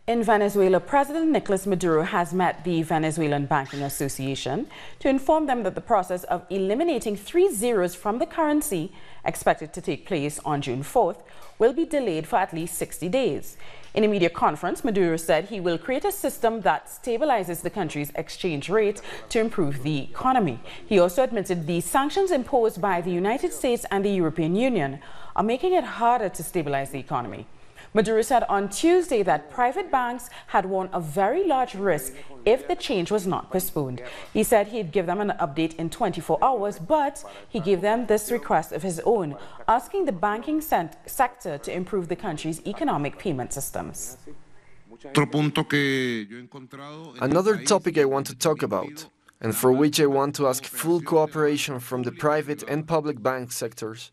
In Venezuela, President Nicolás Maduro has met the Venezuelan Banking Association to inform them that the process of eliminating 3 zeros from the currency, expected to take place on June 4th, will be delayed for at least 60 days. In a media conference, Maduro said he will create a system that stabilizes the country's exchange rate to improve the economy. He also admitted the sanctions imposed by the United States and the European Union are making it harder to stabilize the economy. Maduro said on Tuesday that private banks had won a very large risk if the change was not postponed. He said he'd give them an update in 24 hours, but he gave them this request of his own, asking the banking sector to improve the country's economic payment systems. Another topic I want to talk about, and for which I want to ask full cooperation from the private and public bank sectors,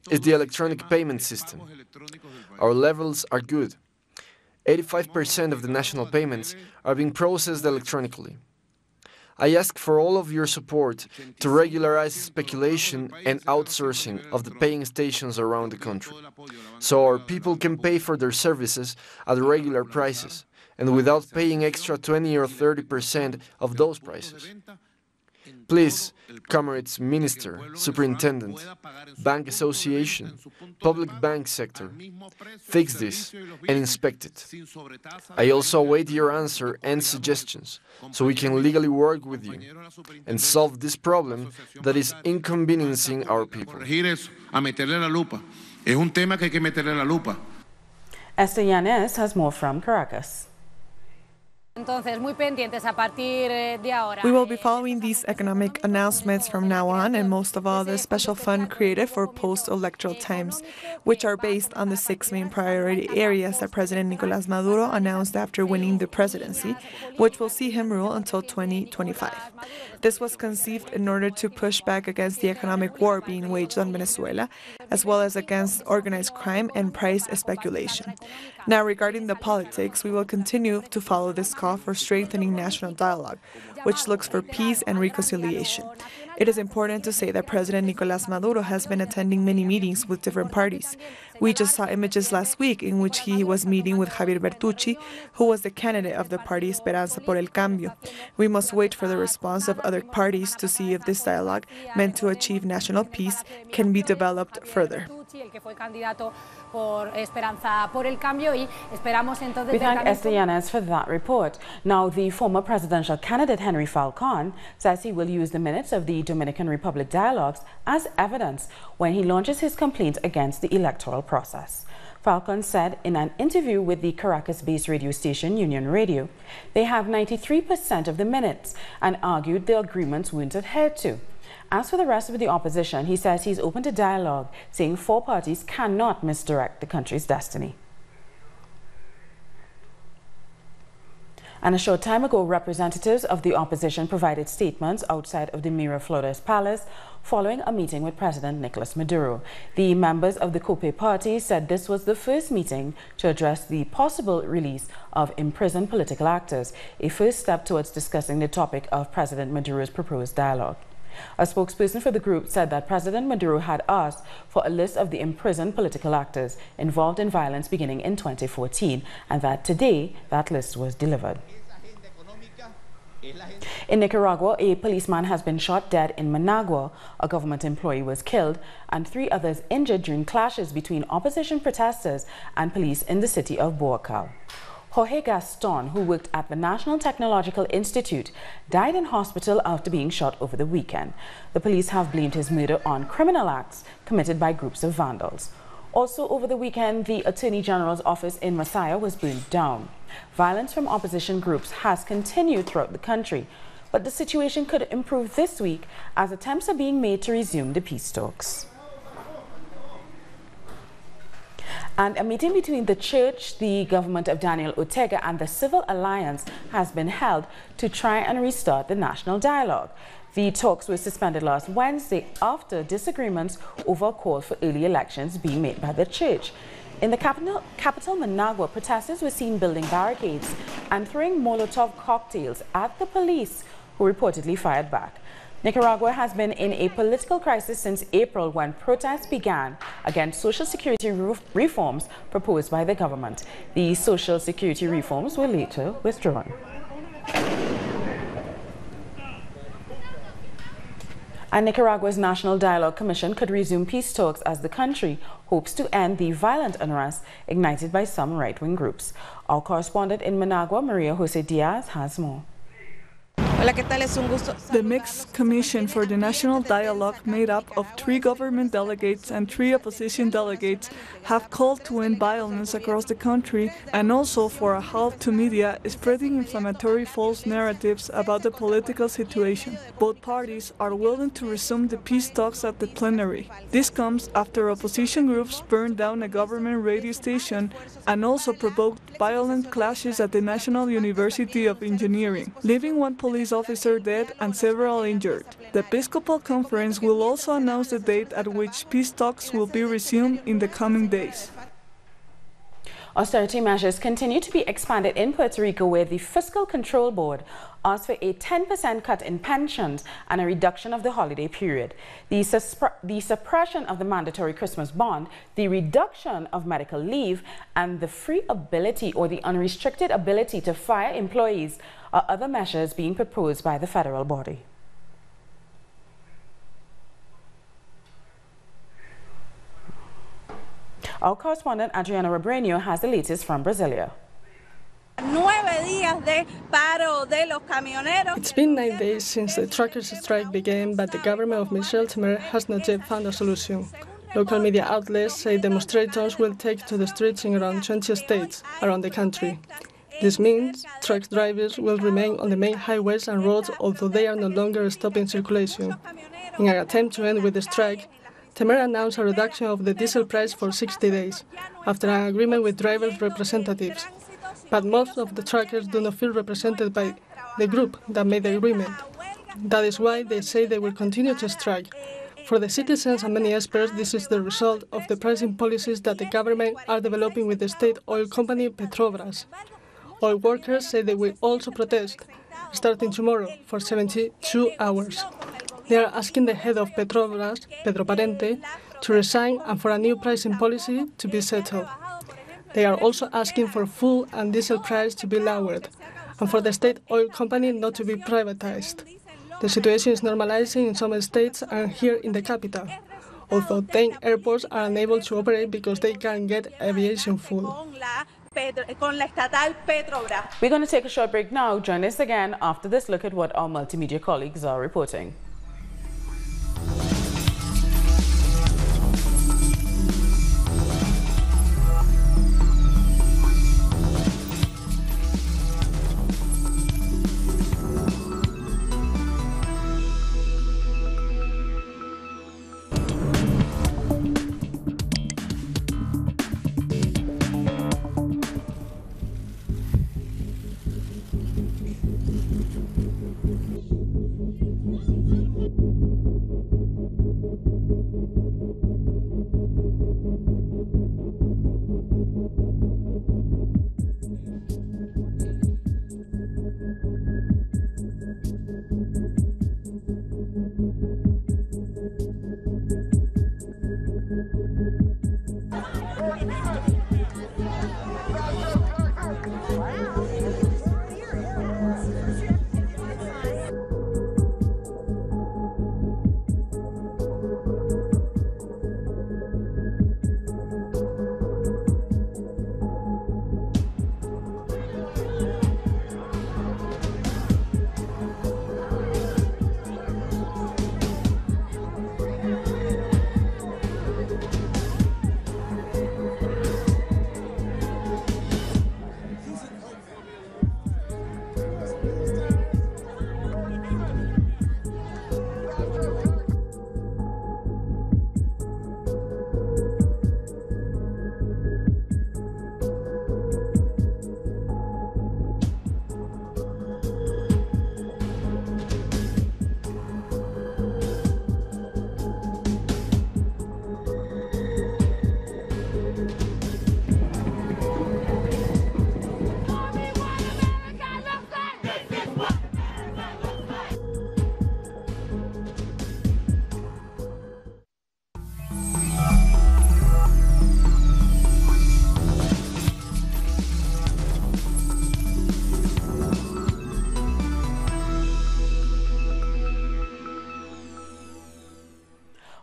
is the electronic payment system. Our levels are good. 85% of the national payments are being processed electronically. I ask for all of your support to regularize speculation and outsourcing of the paying stations around the country, so our people can pay for their services at regular prices and without paying extra 20 or 30% of those prices. Please, Comrades Minister, Superintendent, Bank Association, Public Bank Sector, fix this and inspect it. I also await your answer and suggestions so we can legally work with you and solve this problem that is inconveniencing our people. Esther Yanes has more from Caracas. We will be following these economic announcements from now on, and most of all the special fund created for post-electoral times, which are based on the 6 main priority areas that President Nicolás Maduro announced after winning the presidency, which will see him rule until 2025. This was conceived in order to push back against the economic war being waged on Venezuela, as well as against organized crime and price speculation. Now, regarding the politics, we will continue to follow this call for strengthening national dialogue, which looks for peace and reconciliation. It is important to say that President Nicolás Maduro has been attending many meetings with different parties. We just saw images last week in which he was meeting with Javier Bertucci, who was the candidate of the party Esperanza por el Cambio. We must wait for the response of other parties to see if this dialogue, meant to achieve national peace, can be developed further. We thank Esther Yanes for that report. Now, the former presidential candidate Henry Falcon says he will use the minutes of the Dominican Republic dialogues as evidence when he launches his complaint against the electoral process. Falcon said in an interview with the Caracas-based radio station Union Radio, they have 93% of the minutes and argued the agreements weren't adhered to. As for the rest of the opposition, he says he's open to dialogue, saying 4 parties cannot misdirect the country's destiny. And a short time ago, representatives of the opposition provided statements outside of the Miraflores Palace following a meeting with President Nicolás Maduro. The members of the COPE party said this was the first meeting to address the possible release of imprisoned political actors, a first step towards discussing the topic of President Maduro's proposed dialogue. A spokesperson for the group said that President Maduro had asked for a list of the imprisoned political actors involved in violence beginning in 2014, and that today that list was delivered. In Nicaragua, a policeman has been shot dead in Managua. A government employee was killed and 3 others injured during clashes between opposition protesters and police in the city of Boacal. Jorge Gaston, who worked at the National Technological Institute, died in hospital after being shot over the weekend. The police have blamed his murder on criminal acts committed by groups of vandals. Also over the weekend, the Attorney General's office in Masaya was burned down. Violence from opposition groups has continued throughout the country, but the situation could improve this week as attempts are being made to resume the peace talks. And a meeting between the church, the government of Daniel Ortega, and the Civil Alliance has been held to try and restart the national dialogue. The talks were suspended last Wednesday after disagreements over a call for early elections being made by the church. In the capital Managua, protesters were seen building barricades and throwing Molotov cocktails at the police, who reportedly fired back. Nicaragua has been in a political crisis since April when protests began against Social Security reforms proposed by the government. These Social Security reforms were later withdrawn. And Nicaragua's National Dialogue Commission could resume peace talks as the country hopes to end the violent unrest ignited by some right-wing groups. Our correspondent in Managua, Maria Jose Diaz, has more. The Mixed Commission for the National Dialogue, made up of 3 government delegates and 3 opposition delegates, have called to end violence across the country and also for a halt to media spreading inflammatory false narratives about the political situation. Both parties are willing to resume the peace talks at the plenary. This comes after opposition groups burned down a government radio station and also provoked violent clashes at the National University of Engineering, leaving 1 police officer dead and several injured. The Episcopal Conference will also announce the date at which peace talks will be resumed in the coming days. Austerity measures continue to be expanded in Puerto Rico, where the Fiscal Control Board asked for a 10% cut in pensions and a reduction of the holiday period. The suppression of the mandatory Christmas bond, the reduction of medical leave, and the free ability or the unrestricted ability to fire employees are other measures being proposed by the federal body. Our correspondent Adriana Robreño has the latest from Brasilia. It's been 9 days since the truckers' strike began, but the government of Michel Temer has not yet found a solution. Local media outlets say demonstrators will take to the streets in around 20 states around the country. This means truck drivers will remain on the main highways and roads, although they are no longer stopping circulation. In an attempt to end with the strike, Temer announced a reduction of the diesel price for 60 days, after an agreement with drivers' representatives. But most of the truckers do not feel represented by the group that made the agreement. That is why they say they will continue to strike. For the citizens and many experts, this is the result of the pricing policies that the government are developing with the state oil company Petrobras. Oil workers say they will also protest, starting tomorrow, for 72 hours. They are asking the head of Petrobras, Pedro Parente, to resign and for a new pricing policy to be settled. They are also asking for fuel and diesel price to be lowered and for the state oil company not to be privatized. The situation is normalizing in some states and here in the capital, although 10 airports are unable to operate because they can't get aviation fuel. We're going to take a short break now. Join us again after this look at what our multimedia colleagues are reporting.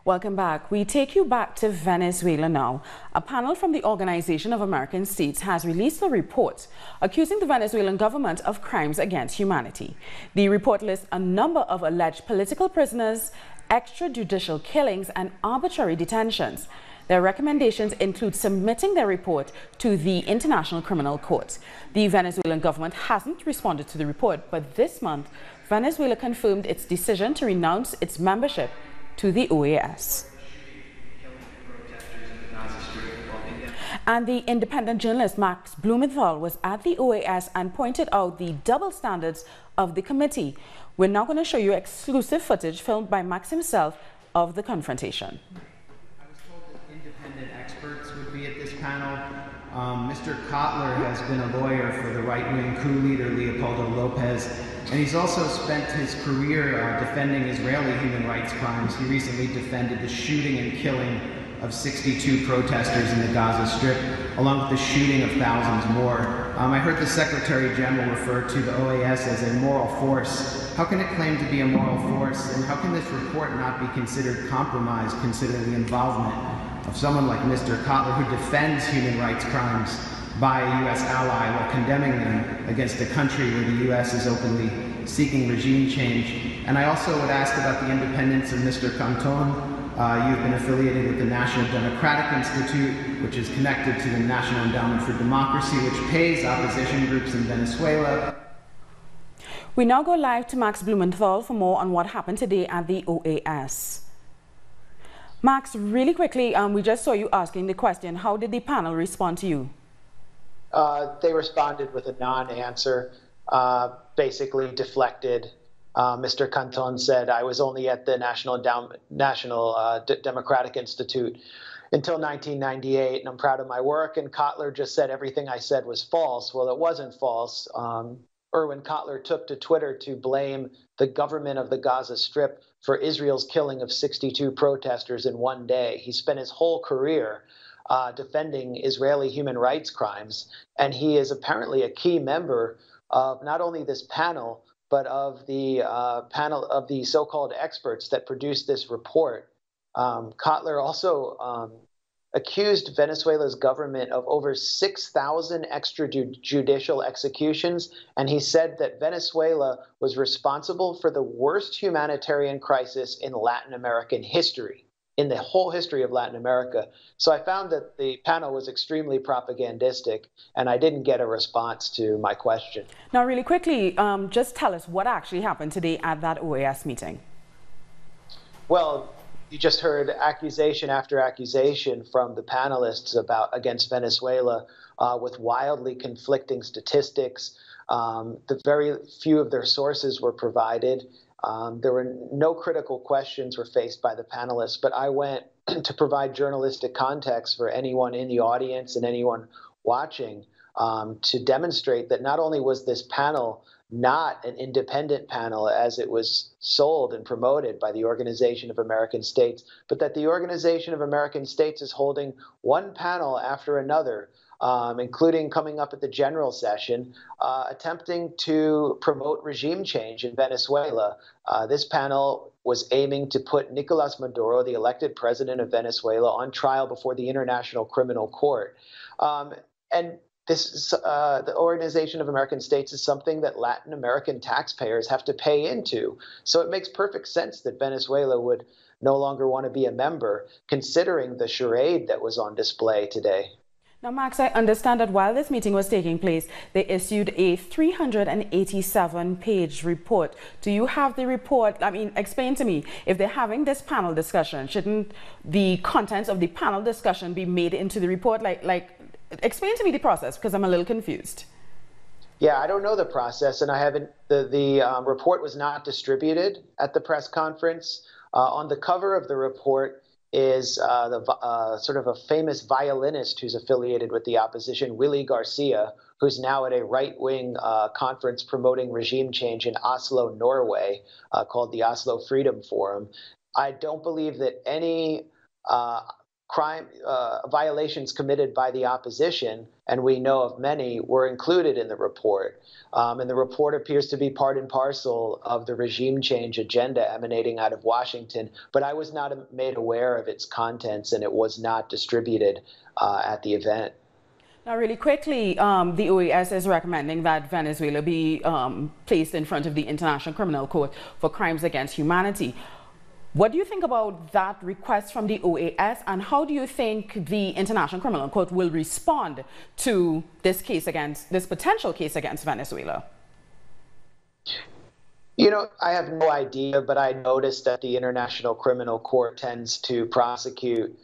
Welcome back. We take you back to Venezuela now. A panel from the Organization of American States has released a report accusing the Venezuelan government of crimes against humanity. The report lists a number of alleged political prisoners, extrajudicial killings, and arbitrary detentions. Their recommendations include submitting their report to the International Criminal Court. The Venezuelan government hasn't responded to the report, but this month, Venezuela confirmed its decision to renounce its membership to the OAS. And the independent journalist Max Blumenthal was at the OAS and pointed out the double standards of the committee. We're now going to show you exclusive footage filmed by Max himself of the confrontation. I was told that independent experts would be at this panel. Mr. Kotler has been a lawyer for the right-wing coup leader Leopoldo Lopez, and he's also spent his career defending Israeli human rights crimes. He recently defended the shooting and killing of 62 protesters in the Gaza Strip, along with the shooting of thousands more. I heard the Secretary General refer to the OAS as a moral force. How can it claim to be a moral force, and how can this report not be considered compromise, considering the involvement of someone like Mr. Kotler, who defends human rights crimes by a U.S. ally while condemning them against a country where the U.S. is openly seeking regime change? And I also would ask about the independence of Mr. Canton. You've been affiliated with the National Democratic Institute, which is connected to the National Endowment for Democracy, which pays opposition groups in Venezuela. We now go live to Max Blumenthal for more on what happened today at the OAS. Max, really quickly, we just saw you asking the question, how did the panel respond to you? They responded with a non-answer, basically deflected. Mr. Canton said, I was only at the National Democratic Institute until 1998, and I'm proud of my work. And Kotler just said everything I said was false. Well, it wasn't false. Erwin Kotler took to Twitter to blame the government of the Gaza Strip for Israel's killing of 62 protesters in one day. He spent his whole career defending Israeli human rights crimes, and he is apparently a key member of not only this panel, but of the panel of the so-called experts that produced this report. Kotler also accused Venezuela's government of over 6,000 extrajudicial executions, and he said that Venezuela was responsible for the worst humanitarian crisis in Latin American history, in the whole history of Latin America. So I found that the panel was extremely propagandistic, and I didn't get a response to my question. Now, really quickly, just tell us what actually happened today at that OAS meeting. Well, you just heard accusation after accusation from the panelists against Venezuela with wildly conflicting statistics. The very few of their sources were provided. There were no critical questions were faced by the panelists, but I went to provide journalistic context for anyone in the audience and anyone watching to demonstrate that not only was this panel not an independent panel as it was sold and promoted by the Organization of American States, but that the Organization of American States is holding one panel after another, including coming up at the general session, attempting to promote regime change in Venezuela. This panel was aiming to put Nicolás Maduro, the elected president of Venezuela, on trial before the International Criminal Court. And this is, the Organization of American States is something that Latin American taxpayers have to pay into. So it makes perfect sense that Venezuela would no longer want to be a member, considering the charade that was on display today. Now, Max, I understand that while this meeting was taking place, they issued a 387-page report. Do you have the report? I mean, explain to me, if they're having this panel discussion, shouldn't the contents of the panel discussion be made into the report? Explain to me the process, because I'm a little confused. Yeah, I don't know the process, and I haven't. The report was not distributed at the press conference. On the cover of the report is sort of a famous violinist who's affiliated with the opposition, Willie Garcia, who's now at a right-wing conference promoting regime change in Oslo, Norway, called the Oslo Freedom Forum. I don't believe that any violations committed by the opposition, and we know of many, were included in the report. And the report appears to be part and parcel of the regime change agenda emanating out of Washington, but I was not made aware of its contents, and it was not distributed at the event. Now, really quickly, the OAS is recommending that Venezuela be placed in front of the International Criminal Court for crimes against humanity. What do you think about that request from the OAS, and how do you think the International Criminal Court will respond to this potential case against Venezuela? You know, I have no idea, but I noticed that the International Criminal Court tends to prosecute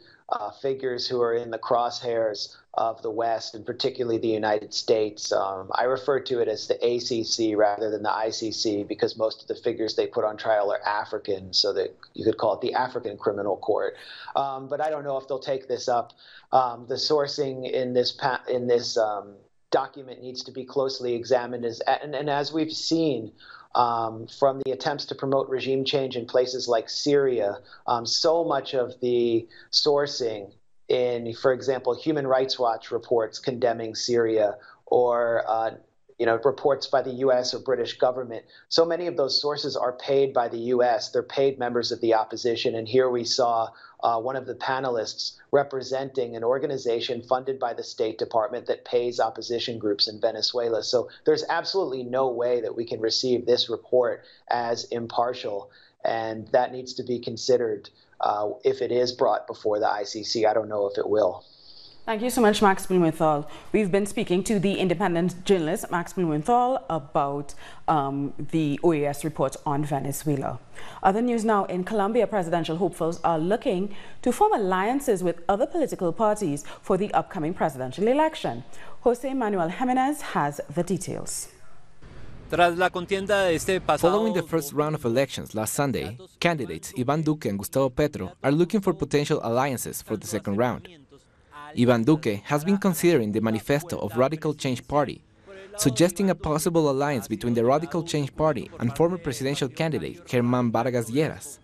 figures who are in the crosshairs of the West, and particularly the United States. I refer to it as the ACC rather than the ICC because most of the figures they put on trial are African, so that you could call it the African Criminal Court. But I don't know if they'll take this up. The sourcing in this document needs to be closely examined, and as we've seen, from the attempts to promote regime change in places like Syria, so much of the sourcing in, for example, Human Rights Watch reports condemning Syria, or reports by the U.S. or British government. So many of those sources are paid by the U.S. They're paid members of the opposition, and here we saw one of the panelists representing an organization funded by the State Department that pays opposition groups in Venezuela. So there's absolutely no way that we can receive this report as impartial, and that needs to be considered if it is brought before the ICC. I don't know if it will. Thank you so much, Max Blumenthal. We've been speaking to the independent journalist, Max Blumenthal, about the OAS report on Venezuela. Other news now: in Colombia, presidential hopefuls are looking to form alliances with other political parties for the upcoming presidential election. Jose Manuel Jimenez has the details. Following the first round of elections last Sunday, candidates Iván Duque and Gustavo Petro are looking for potential alliances for the second round. Iván Duque has been considering the manifesto of Radical Change Party, suggesting a possible alliance between the Radical Change Party and former presidential candidate Germán Vargas Lleras.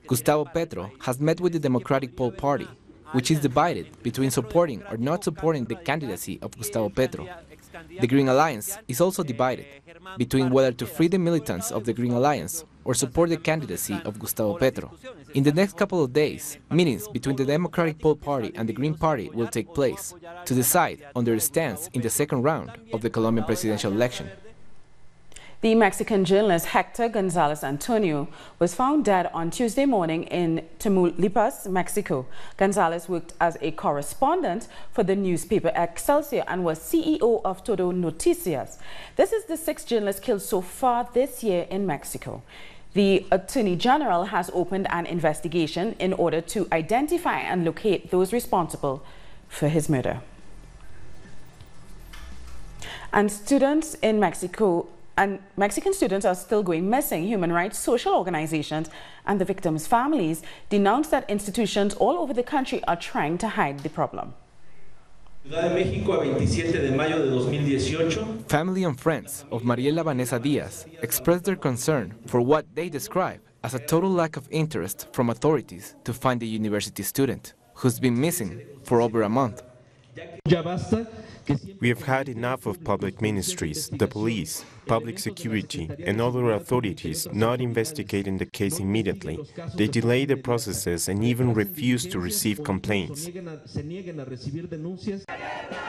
Gustavo Petro has met with the Democratic Pole Party, which is divided between supporting or not supporting the candidacy of Gustavo Petro. The Green Alliance is also divided between whether to free the militants of the Green Alliance or support the candidacy of Gustavo Petro. In the next couple of days, meetings between the Democratic Pole Party and the Green Party will take place to decide on their stance in the second round of the Colombian presidential election. The Mexican journalist Hector González Antonio was found dead on Tuesday morning in Tamaulipas, Mexico. González worked as a correspondent for the newspaper Excelsior and was CEO of Todo Noticias. This is the sixth journalist killed so far this year in Mexico. The Attorney General has opened an investigation in order to identify and locate those responsible for his murder. And students in Mexico and Mexican students are still going missing. Human rights, social organizations, and the victims' families denounce that institutions all over the country are trying to hide the problem. Family and friends of Mariela Vanessa Diaz expressed their concern for what they describe as a total lack of interest from authorities to find the university student, who's been missing for over a month. We have had enough of public ministries, the police, public security, and other authorities not investigating the case immediately. They delay the processes and even refuse to receive complaints.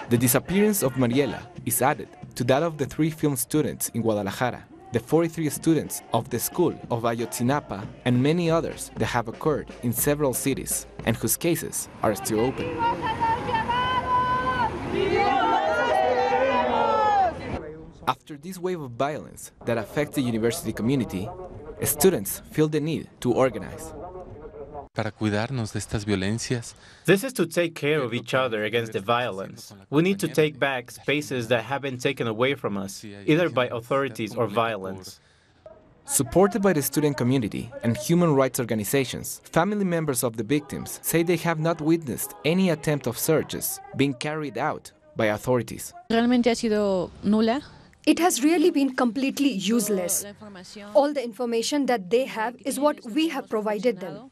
The disappearance of Mariela is added to that of the 3 film students in Guadalajara, the 43 students of the school of Ayotzinapa, and many others that have occurred in several cities and whose cases are still open. After this wave of violence that affects the university community, students feel the need to organize. This is to take care of each other against the violence. We need to take back spaces that have been taken away from us, either by authorities or violence. Supported by the student community and human rights organizations, family members of the victims say they have not witnessed any attempt of searches being carried out by authorities. It has really been completely useless. All the information that they have is what we have provided them.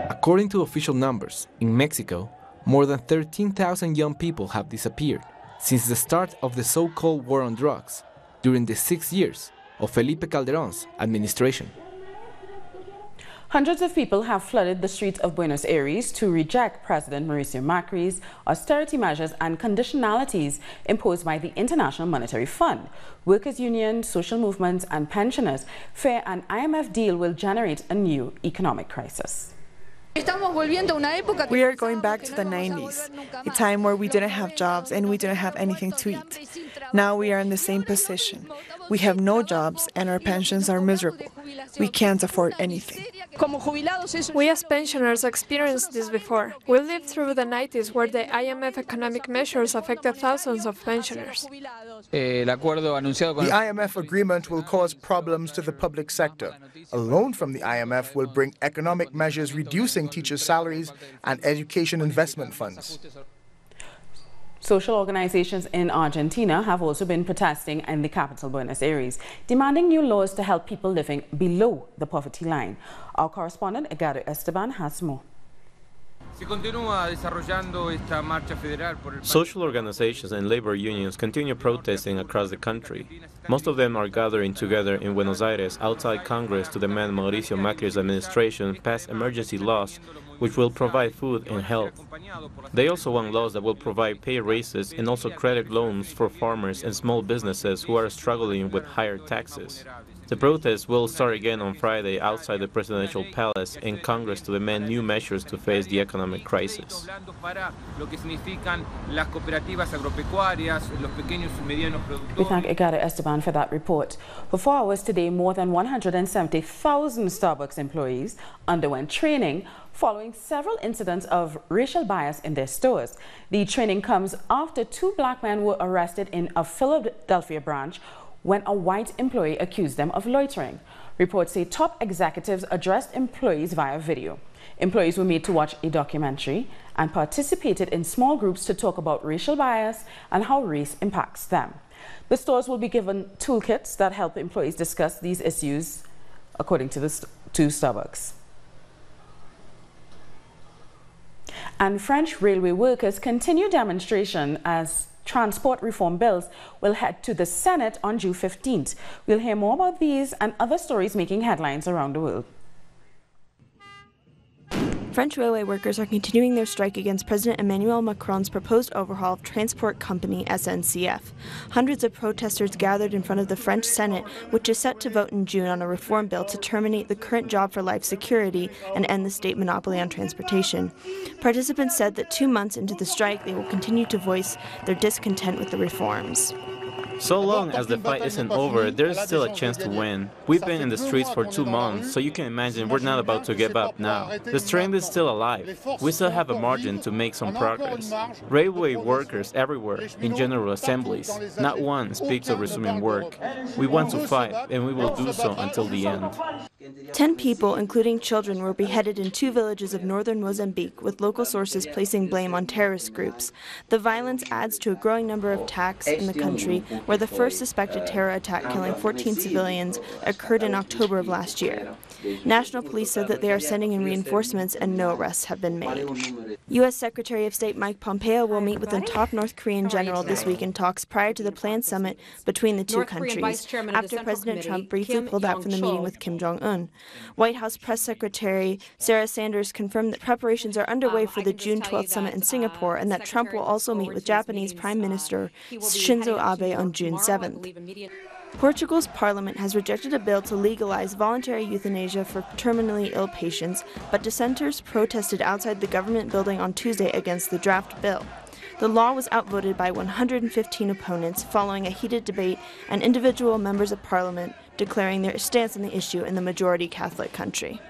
According to official numbers, in Mexico, more than 13,000 young people have disappeared since the start of the so-called war on drugs during the 6 years of Felipe Calderón's administration. Hundreds of people have flooded the streets of Buenos Aires to reject President Mauricio Macri's austerity measures and conditionalities imposed by the International Monetary Fund. Workers' unions, social movements, and pensioners fear an IMF deal will generate a new economic crisis. We are going back to the 90s, a time where we didn't have jobs and we didn't have anything to eat. Now we are in the same position. We have no jobs and our pensions are miserable. We can't afford anything. We as pensioners experienced this before. We lived through the 90s where the IMF economic measures affected thousands of pensioners. The IMF agreement will cause problems to the public sector. A loan from the IMF will bring economic measures reducing teachers' salaries and education investment funds. Social organizations in Argentina have also been protesting in the capital, Buenos Aires, demanding new laws to help people living below the poverty line. Our correspondent, Edgardo Esteban, has more. Social organizations and labor unions continue protesting across the country. Most of them are gathering together in Buenos Aires outside Congress to demand Mauricio Macri's administration pass emergency laws which will provide food and health. They also want laws that will provide pay raises and also credit loans for farmers and small businesses who are struggling with higher taxes. The protest will start again on Friday outside the presidential palace in Congress to demand new measures to face the economic crisis. We thank Edgardo Esteban for that report. For 4 hours today, more than 170,000 Starbucks employees underwent training following several incidents of racial bias in their stores. The training comes after 2 black men were arrested in a Philadelphia branch when a white employee accused them of loitering. Reports say top executives addressed employees via video. Employees were made to watch a documentary and participated in small groups to talk about racial bias and how race impacts them. The stores will be given toolkits that help employees discuss these issues, according to Starbucks. And French railway workers continue demonstration as transport reform bills will head to the Senate on June 15th. We'll hear more about these and other stories making headlines around the world. French railway workers are continuing their strike against President Emmanuel Macron's proposed overhaul of transport company SNCF. Hundreds of protesters gathered in front of the French Senate, which is set to vote in June on a reform bill to terminate the current job for life security and end the state monopoly on transportation. Participants said that 2 months into the strike, they will continue to voice their discontent with the reforms. So long as the fight isn't over, there's still a chance to win. We've been in the streets for 2 months, so you can imagine we're not about to give up now. The strength is still alive. We still have a margin to make some progress. Railway workers everywhere, in general assemblies, not one speaks of resuming work. We want to fight, and we will do so until the end. 10 people, including children, were beheaded in 2 villages of northern Mozambique, with local sources placing blame on terrorist groups. The violence adds to a growing number of attacks in the country, where the first suspected terror attack killing 14 civilians occurred in October of last year. National police said that they are sending in reinforcements and no arrests have been made. U.S. Secretary of State Mike Pompeo will meet with a top North Korean general this week in talks prior to the planned summit between the two countries, after President Trump briefly pulled out from the meeting with Kim Jong-un. White House Press Secretary Sarah Sanders confirmed that preparations are underway for the June 12th summit in Singapore and that Trump will also meet with Japanese Prime Minister Shinzo Abe on June 7th. Portugal's parliament has rejected a bill to legalize voluntary euthanasia for terminally ill patients, but dissenters protested outside the government building on Tuesday against the draft bill. The law was outvoted by 115 opponents following a heated debate and individual members of parliament declaring their stance on the issue in the majority Catholic country.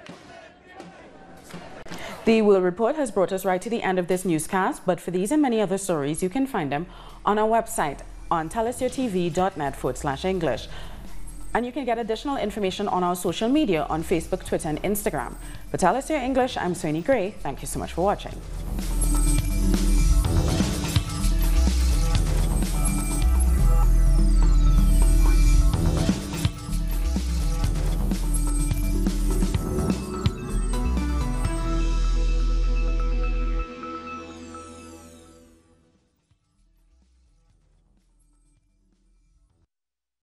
The World Report has brought us right to the end of this newscast, but for these and many other stories, you can find them on our website on telesurtv.net/English. And you can get additional information on our social media on Facebook, Twitter, and Instagram. For Telesur English, I'm Sonia Gray. Thank you so much for watching.